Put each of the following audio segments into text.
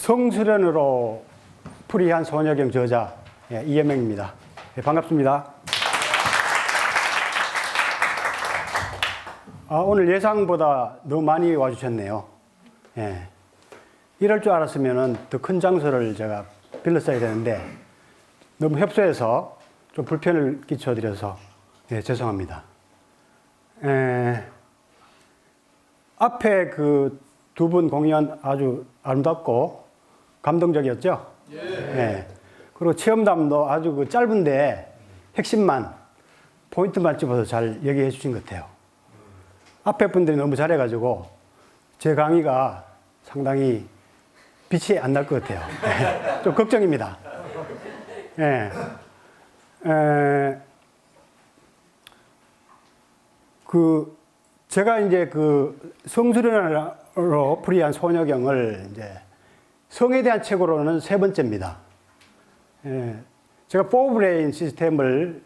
성수련으로 풀이한 소녀경 저자 이혜명입니다. 반갑습니다. 오늘 예상보다 너무 많이 와주셨네요. 이럴 줄 알았으면 더 큰 장소를 제가 빌렸어야 되는데 너무 협소해서 좀 불편을 끼쳐드려서 죄송합니다. 앞에 그 두 분 공연 아주 아름답고 감동적이었죠? 그리고 체험담도 아주 그 짧은데 핵심만 포인트만 집어서 잘 얘기해 주신 것 같아요. 앞에 분들이 너무 잘해가지고 제 강의가 상당히 빛이 안 날 것 같아요. 좀 걱정입니다. 제가 이제 그 성수련으로 풀이한 소녀경을 이제 성에 대한 책으로는 세 번째입니다. 제가 포브레인 시스템을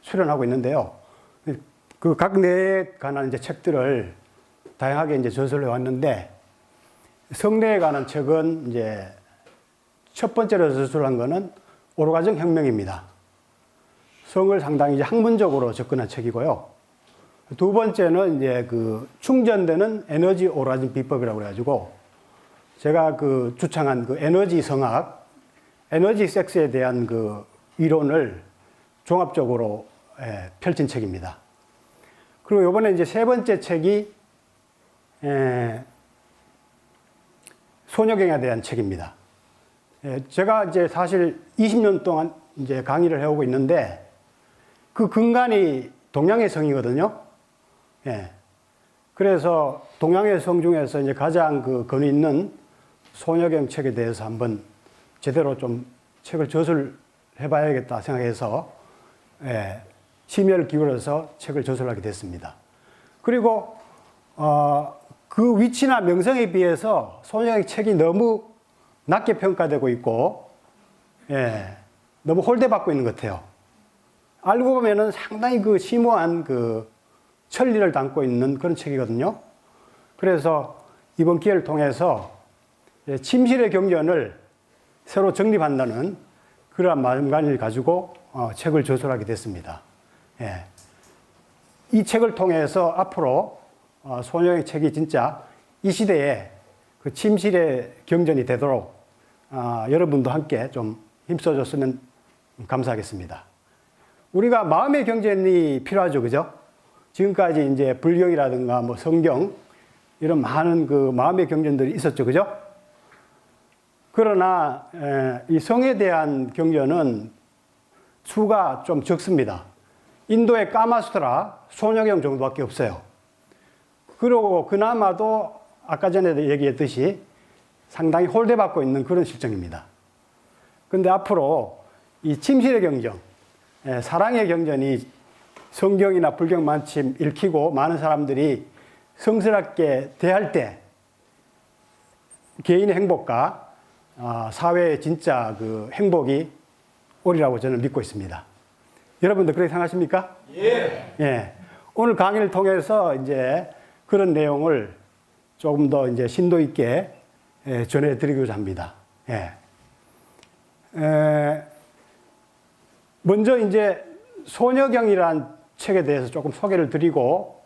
수련하고 있는데요. 그 각 뇌에 관한 이제 책들을 다양하게 이제 저술해 왔는데 성뇌에 관한 책은 이제 첫 번째로 저술한 거는 오르가즘 혁명입니다. 성을 상당히 이제 학문적으로 접근한 책이고요. 두 번째는 이제 그 충전되는 에너지 오르가즘 비법이라고 해가지고 제가 그 주창한 그 에너지 성학, 에너지 섹스에 대한 그 이론을 종합적으로 펼친 책입니다. 그리고 이번에 이제 세 번째 책이 소녀경에 대한 책입니다. 제가 이제 사실 20년 동안 이제 강의를 해오고 있는데 그 근간이 동양의 성이거든요. 그래서 동양의 성 중에서 이제 가장 그 권위 있는 소녀경 책에 대해서 한번 제대로 좀 책을 저술해 봐야겠다 생각해서 심혈을 기울여서 책을 저술하게 됐습니다. 그리고 그 위치나 명성에 비해서 소녀경 책이 너무 낮게 평가되고 있고 너무 홀대받고 있는 것 같아요. 알고 보면은 상당히 그 심오한 그 천리를 담고 있는 그런 책이거든요. 그래서 이번 기회를 통해서 침실의 경전을 새로 정립한다는 그러한 마음가짐을 가지고 책을 저술하게 됐습니다. 이 책을 통해서 앞으로 소녀의 책이 진짜 이 시대에 그 침실의 경전이 되도록 여러분도 함께 좀 힘써줬으면 감사하겠습니다. 우리가 마음의 경전이 필요하죠, 그죠? 지금까지 이제 불경이라든가 뭐 성경 이런 많은 그 마음의 경전들이 있었죠, 그죠? 그러나 이 성에 대한 경전은 수가 좀 적습니다. 인도의 까마수트라 소녀경 정도밖에 없어요. 그리고 그나마도 아까 전에도 얘기했듯이 상당히 홀대받고 있는 그런 실정입니다. 그런데 앞으로 이 침실의 경전, 사랑의 경전이 성경이나 불경 만침 읽히고 많은 사람들이 성스럽게 대할 때 개인의 행복과 사회의 진짜 그 행복이 오리라고 저는 믿고 있습니다. 여러분도 그렇게 생각하십니까? 오늘 강의를 통해서 이제 그런 내용을 조금 더 이제 심도 있게 전해드리고자 합니다. 먼저 이제 소녀경이라는 책에 대해서 조금 소개를 드리고,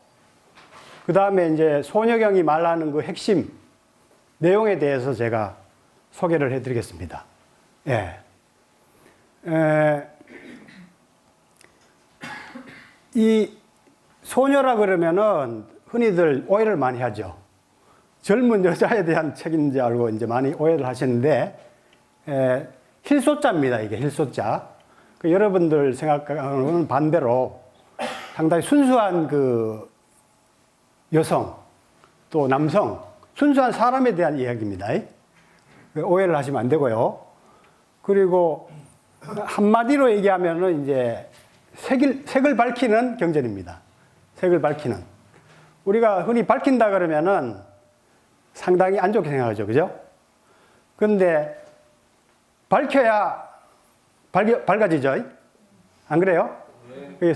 그 다음에 이제 소녀경이 말하는 그 핵심 내용에 대해서 제가 소개를 해드리겠습니다. 이 소녀라 그러면은 흔히들 오해를 많이 하죠. 젊은 여자에 대한 책인지 알고 이제 많이 오해를 하시는데, 힐소자입니다. 이게 힐소자. 여러분들 생각하는 반대로 상당히 순수한 그 여성 또 남성, 순수한 사람에 대한 이야기입니다. 오해를 하시면 안 되고요. 그리고 한마디로 얘기하면은 이제 색을 밝히는 경전입니다. 색을 밝히는. 우리가 흔히 밝힌다 그러면은 상당히 안 좋게 생각하죠. 그죠? 그런데 밝혀야 밝아지죠? 안 그래요?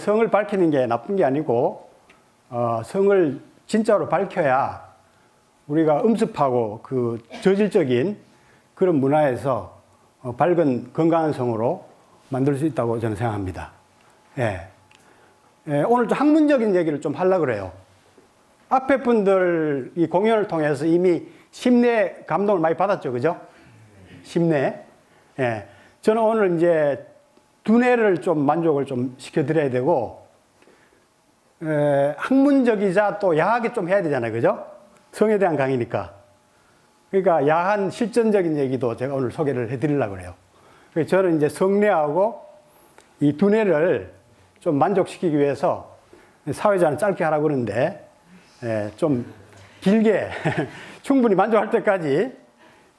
성을 밝히는 게 나쁜 게 아니고, 성을 진짜로 밝혀야 우리가 음습하고 그 저질적인 그런 문화에서 밝은 건강한 성으로 만들 수 있다고 저는 생각합니다. 예. 예, 오늘 좀 학문적인 얘기를 좀 하려고 그래요. 앞에 분들 이 공연을 통해서 이미 심내 감동을 많이 받았죠. 그죠? 심내. 예. 저는 오늘 이제 두뇌를 좀 만족을 좀 시켜드려야 되고, 학문적이자 또 야하게 좀 해야 되잖아요. 그죠? 성에 대한 강의니까. 그러니까 야한 실전적인 얘기도 제가 오늘 소개를 해드리려고 그래요. 그래서 저는 이제 성뇌하고 이 두뇌를 좀 만족시키기 위해서 사회자는 짧게 하라고 그러는데, 좀 길게 충분히 만족할 때까지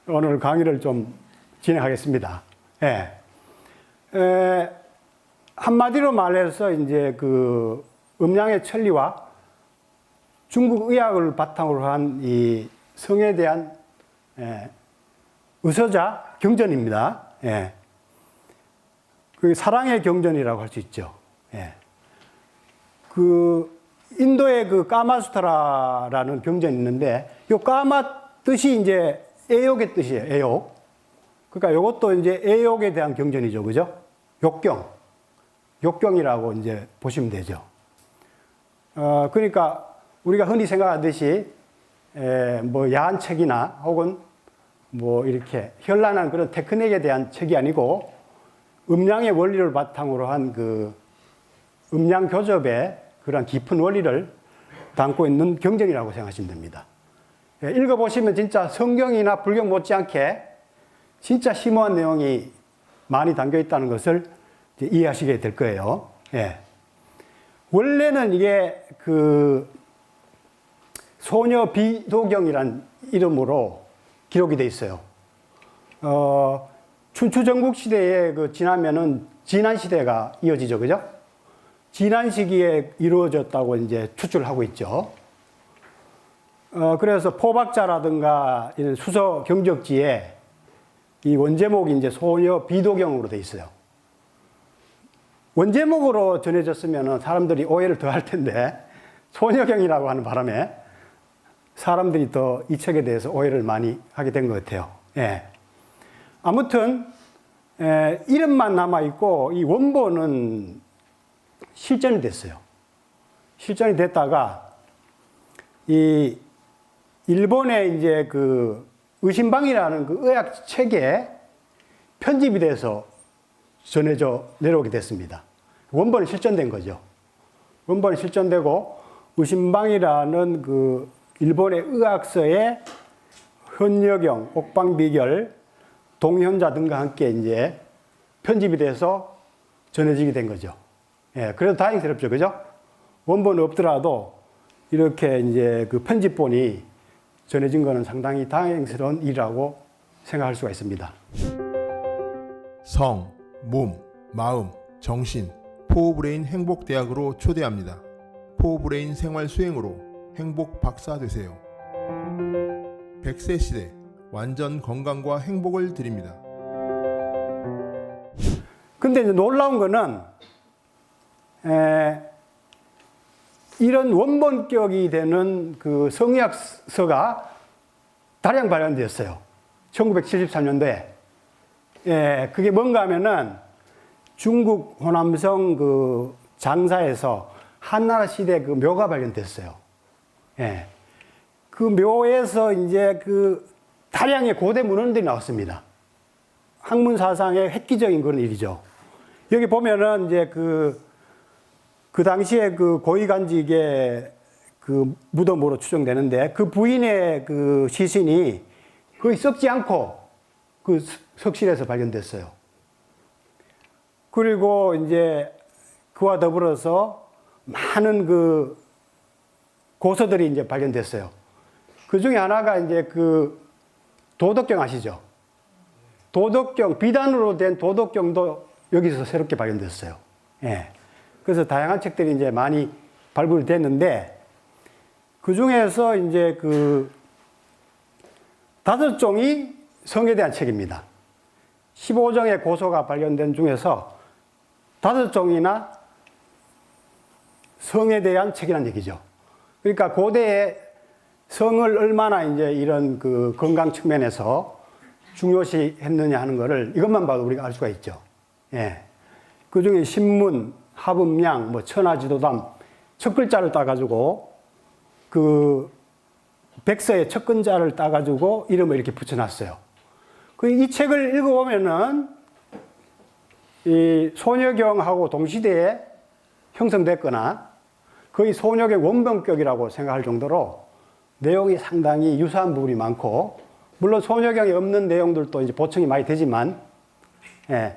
오늘 강의를 좀 진행하겠습니다. 한마디로 말해서 이제 그 음양의 천리와 중국 의학을 바탕으로 한 이 성에 대한 의서자 경전입니다. 그 사랑의 경전이라고 할 수 있죠. 그 인도의 그 까마수트라라는 경전이 있는데, 요 까마 뜻이 이제 애욕의 뜻이에요. 애욕. 그러니까 요것도 이제 애욕에 대한 경전이죠. 그죠? 욕경. 욕경이라고 이제 보시면 되죠. 그러니까 우리가 흔히 생각하듯이 뭐 야한 책이나 혹은 뭐 이렇게 현란한 그런 테크닉에 대한 책이 아니고 음양의 원리를 바탕으로 한 그 음양 교접의 그런 깊은 원리를 담고 있는 경전이라고 생각하시면 됩니다. 읽어보시면 진짜 성경이나 불경 못지않게 진짜 심오한 내용이 많이 담겨 있다는 것을 이해하시게 될 거예요. 원래는 이게 그 소녀 비도경이란 이름으로 기록이 돼 있어요. 춘추 전국 시대에 그 지나면은 진안 시대가 이어지죠, 그죠? 진안 시기에 이루어졌다고 이제 추출을 하고 있죠. 그래서 포박자라든가 이런 수서 경적지에 이 원제목이 이제 소녀 비도경으로 돼 있어요. 원제목으로 전해졌으면 사람들이 오해를 더 할 텐데, 소녀경이라고 하는 바람에 사람들이 더 이 책에 대해서 오해를 많이 하게 된 것 같아요. 아무튼, 이름만 남아있고, 이 원본은 실전이 됐어요. 실전이 됐다가, 이 일본의 이제 그 의신방이라는 그 의학 책에 편집이 돼서 전해져 내려오게 됐습니다. 원본은 실전된 거죠. 원본이 실전되고 의신방이라는 그 일본의 의학서에 현여경, 옥방비결, 동현자 등과 함께 이제 편집이 돼서 전해지게 된 거죠. 그래도 다행스럽죠, 그죠? 원본이 없더라도 이렇게 이제 그 편집본이 전해진 거는 상당히 다행스러운 일이라고 생각할 수가 있습니다. 성, 몸, 마음, 정신, 포브레인 행복대학으로 초대합니다. 포브레인 생활 수행으로 행복 박사 되세요. 100세 시대 완전 건강과 행복을 드립니다. 근데 이제 놀라운 거는 이런 원본격이 되는 그 성의학서가 다량 발견되었어요. 1973년도에. 그게 뭔가 하면은 중국 호남성 그 장사에서 한나라 시대 그 묘가 발견됐어요. 그 묘에서 이제 그 다량의 고대 문헌들이 나왔습니다. 학문 사상의 획기적인 그런 일이죠. 여기 보면은 이제 그 당시에 그 고위간직의 그 무덤으로 추정되는데, 그 부인의 그 시신이 거의 썩지 않고 그 석실에서 발견됐어요. 그리고 이제 그와 더불어서 많은 그 고서들이 이제 발견됐어요. 그 중에 하나가 이제 그 도덕경 아시죠? 도덕경, 비단으로 된 도덕경도 여기서 새롭게 발견됐어요. 그래서 다양한 책들이 이제 많이 발굴이 됐는데, 그 중에서 이제 그 5종이 성에 대한 책입니다. 15종의 고서가 발견된 중에서 5종이나 성에 대한 책이란 얘기죠. 그러니까 고대에 성을 얼마나 이제 이런 그 건강 측면에서 중요시 했느냐 하는 거를 이것만 봐도 우리가 알 수가 있죠. 예. 그 중에 신문, 하범량, 뭐 천하지도담 첫 글자를 따가지고 그 백서의 첫 글자를 따가지고 이름을 이렇게 붙여놨어요. 이 책을 읽어보면은 이 소녀경하고 동시대에 형성됐거나 거의 소녀경 원본격이라고 생각할 정도로 내용이 상당히 유사한 부분이 많고, 물론 소녀경에 없는 내용들도 이제 보충이 많이 되지만, 예,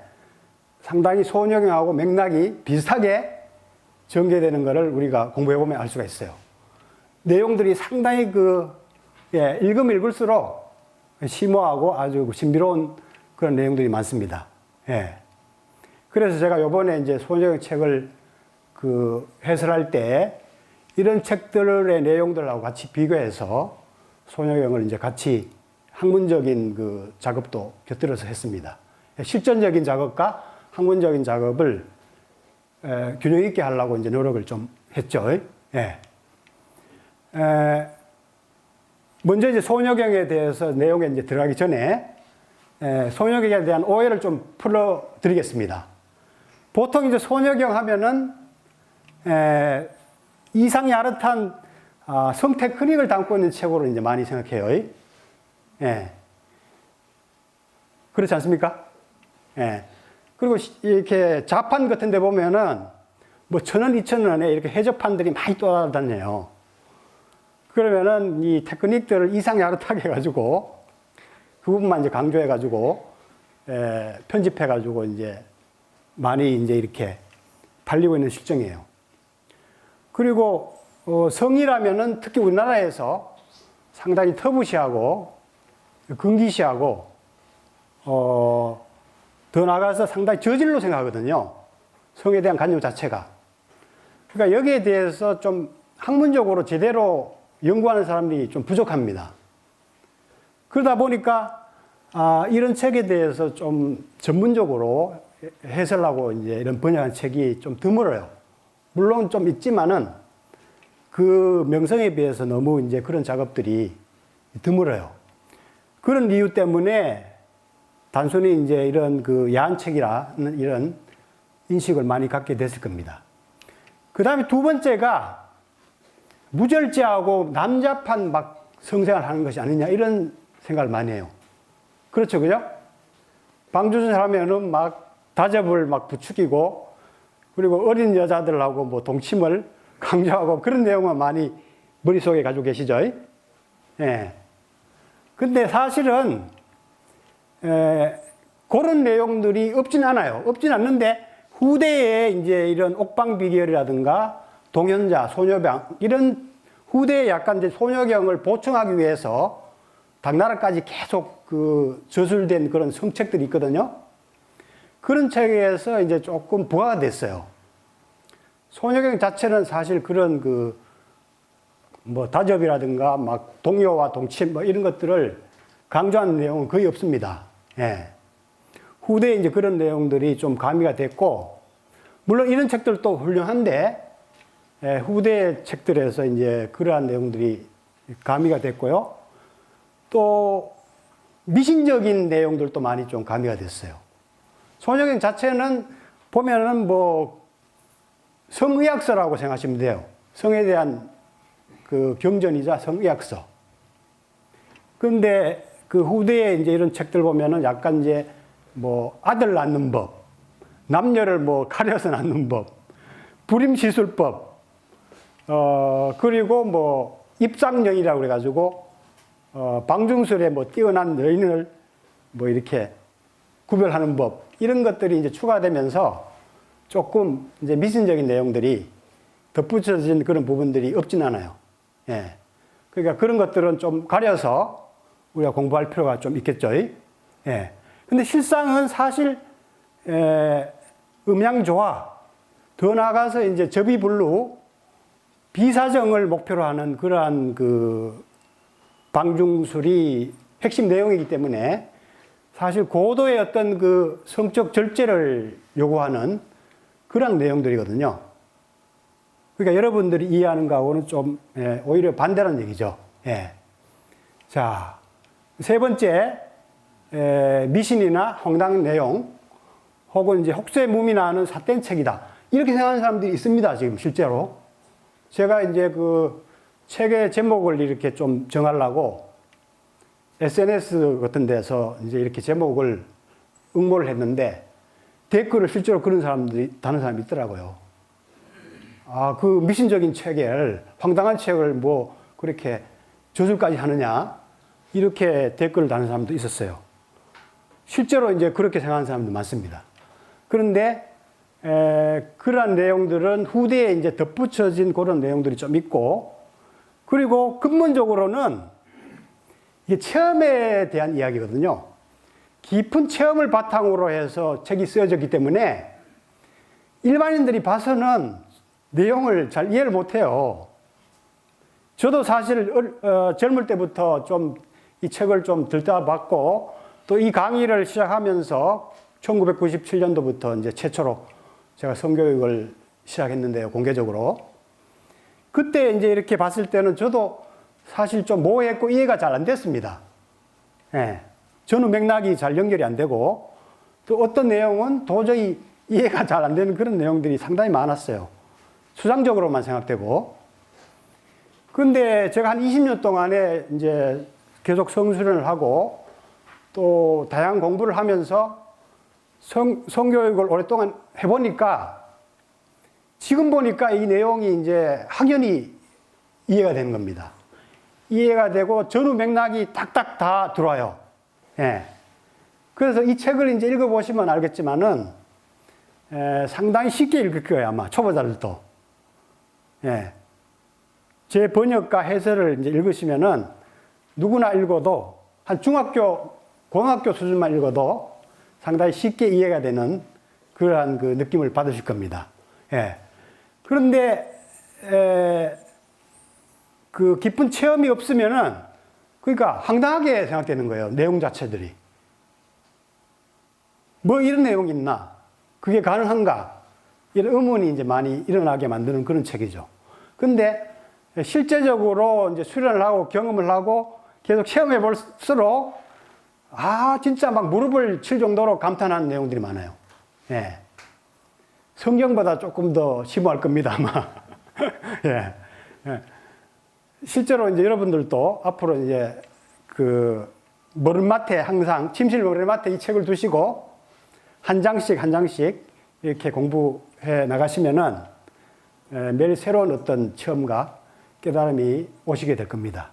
상당히 소녀경하고 맥락이 비슷하게 전개되는 것을 우리가 공부해보면 알 수가 있어요. 내용들이 상당히 읽으면 읽을수록 심오하고 아주 신비로운 그런 내용들이 많습니다. 예. 그래서 제가 요번에 이제 소녀경 책을 해설할 때 이런 책들의 내용들하고 같이 비교해서 소녀경을 이제 같이 학문적인 작업도 곁들여서 했습니다. 실전적인 작업과 학문적인 작업을 균형 있게 하려고 이제 노력을 좀 했죠. 예. 먼저 이제 소녀경에 대해서 내용에 이제 들어가기 전에 소녀경에 대한 오해를 좀 풀어드리겠습니다. 보통 이제 소녀경 하면은 이상야릇한 성 테크닉을 담고 있는 책으로 이제 많이 생각해요. 예. 그렇지 않습니까? 예. 그리고 이렇게 자판 같은 데 보면은 뭐 1,000원, 2,000원에 이렇게 해적판들이 많이 떠다녀요. 그러면은 이 테크닉들을 이상야릇하게 해가지고 그 부분만 이제 강조해가지고 편집해가지고 이제 많이 이제 이렇게 팔리고 있는 실정이에요. 그리고 성이라면은 특히 우리나라에서 상당히 터부시하고 근기시하고 더 나아가서 상당히 저질로 생각하거든요. 성에 대한 관념 자체가. 그러니까 여기에 대해서 좀 학문적으로 제대로 연구하는 사람들이 좀 부족합니다. 그러다 보니까 이런 책에 대해서 좀 전문적으로 해설하고 이제 이런 번역한 책이 좀 드물어요. 물론 좀 있지만은 그 명성에 비해서 너무 이제 그런 작업들이 드물어요. 그런 이유 때문에 단순히 이제 이런 야한 책이라는 이런 인식을 많이 갖게 됐을 겁니다. 그 다음에 두 번째가 무절제하고 남자판 막 성생활 하는 것이 아니냐 이런 생각을 많이 해요. 그렇죠, 그죠? 방주전 하면은 막 다접을 막 부추기고 그리고 어린 여자들하고 뭐 동침을 강조하고 그런 내용을 많이 머릿속에 가지고 계시죠? 예. 근데 사실은, 그런 내용들이 없진 않아요. 없진 않는데 후대에 이제 이런 옥방비결이라든가 동현자, 소녀병, 이런 후대에 약간 이제 소녀경을 보충하기 위해서 당나라까지 계속 저술된 그런 성책들이 있거든요. 그런 책에서 이제 조금 부과가 됐어요. 소녀경 자체는 사실 그런 뭐 다접이라든가 막 동요와 동침 뭐 이런 것들을 강조하는 내용은 거의 없습니다. 예. 후대에 이제 그런 내용들이 좀 가미가 됐고, 물론 이런 책들도 훌륭한데, 후대 책들에서 이제 그러한 내용들이 가미가 됐고요. 또 미신적인 내용들도 많이 좀 가미가 됐어요. 소녀경 자체는 보면은 뭐 성의학서라고 생각하시면 돼요. 성에 대한 경전이자 성의학서. 그런데 후대에 이제 이런 책들 보면은 약간 이제 뭐 아들 낳는 법, 남녀를 뭐 가려서 낳는 법, 불임시술법, 그리고 뭐 입상령이라고 그래가지고 방중술에 뭐 뛰어난 여인을 뭐 이렇게 구별하는 법, 이런 것들이 이제 추가되면서 조금 이제 미신적인 내용들이 덧붙여진 그런 부분들이 없진 않아요. 예. 그러니까 그런 것들은 좀 가려서 우리가 공부할 필요가 좀 있겠죠. 예. 근데 실상은 사실, 음양조화, 더 나아가서 이제 접이불루, 비사정을 목표로 하는 그러한 방중술이 핵심 내용이기 때문에 사실 고도의 어떤 성적 절제를 요구하는 그런 내용들이거든요. 그러니까 여러분들이 이해하는 거하고는 좀 오히려 반대라는 얘기죠. 예. 자, 세 번째, 미신이나 황당 내용, 혹은 이제 혹세무민화 하는 삿된 책이다. 이렇게 생각하는 사람들이 있습니다, 지금 실제로. 제가 이제 그 책의 제목을 이렇게 좀 정하려고 SNS 같은 데서 이제 이렇게 제목을 응모를 했는데 댓글을 실제로 그런 사람들이, 다는 사람이 있더라고요. 아, 그 미신적인 책을, 황당한 책을 뭐 그렇게 저술까지 하느냐, 이렇게 댓글을 다는 사람도 있었어요. 실제로 이제 그렇게 생각하는 사람도 많습니다. 그런데 그러한 내용들은 후대에 이제 덧붙여진 그런 내용들이 좀 있고, 그리고 근본적으로는 이게 체험에 대한 이야기거든요. 깊은 체험을 바탕으로 해서 책이 쓰여졌기 때문에 일반인들이 봐서는 내용을 잘 이해를 못해요. 저도 사실 젊을 때부터 좀 이 책을 좀 들다봤고, 또 이 강의를 시작하면서 1997년도부터 이제 최초로 제가 성교육을 시작했는데요, 공개적으로. 그때 이제 이렇게 봤을 때는 저도 사실 좀 모호했고 이해가 잘 안 됐습니다. 예. 전후 맥락이 잘 연결이 안 되고, 또 어떤 내용은 도저히 이해가 잘 안 되는 그런 내용들이 상당히 많았어요. 수장적으로만 생각되고. 근데 제가 한 20년 동안에 이제 계속 성수련을 하고 또 다양한 공부를 하면서 성교육을 오랫동안 해보니까 지금 보니까 이 내용이 이제 확연히 이해가 되는 겁니다. 이해가 되고 전후 맥락이 딱딱 다 들어와요. 예. 그래서 이 책을 이제 읽어보시면 알겠지만은 상당히 쉽게 읽을 거예요, 아마 초보자들도. 예. 제 번역과 해설을 이제 읽으시면은 누구나 읽어도 한 중학교, 고등학교 수준만 읽어도 상당히 쉽게 이해가 되는 그러한 그 느낌을 받으실 겁니다. 예. 그런데 그 깊은 체험이 없으면은 그러니까 황당하게 생각되는 거예요, 내용 자체들이. 뭐 이런 내용이 있나? 그게 가능한가? 이런 의문이 이제 많이 일어나게 만드는 그런 책이죠. 근데 실제적으로 이제 수련을 하고 경험을 하고 계속 체험해 볼수록 아, 진짜 막 무릎을 칠 정도로 감탄하는 내용들이 많아요. 예. 성경보다 조금 더 심오할 겁니다, 아마. 예. 예. 실제로 이제 여러분들도 앞으로 이제 그 머리맡에 항상 침실 머리맡에 이 책을 두시고 한 장씩 한 장씩 이렇게 공부해 나가시면은 매일 새로운 어떤 체험과 깨달음이 오시게 될 겁니다.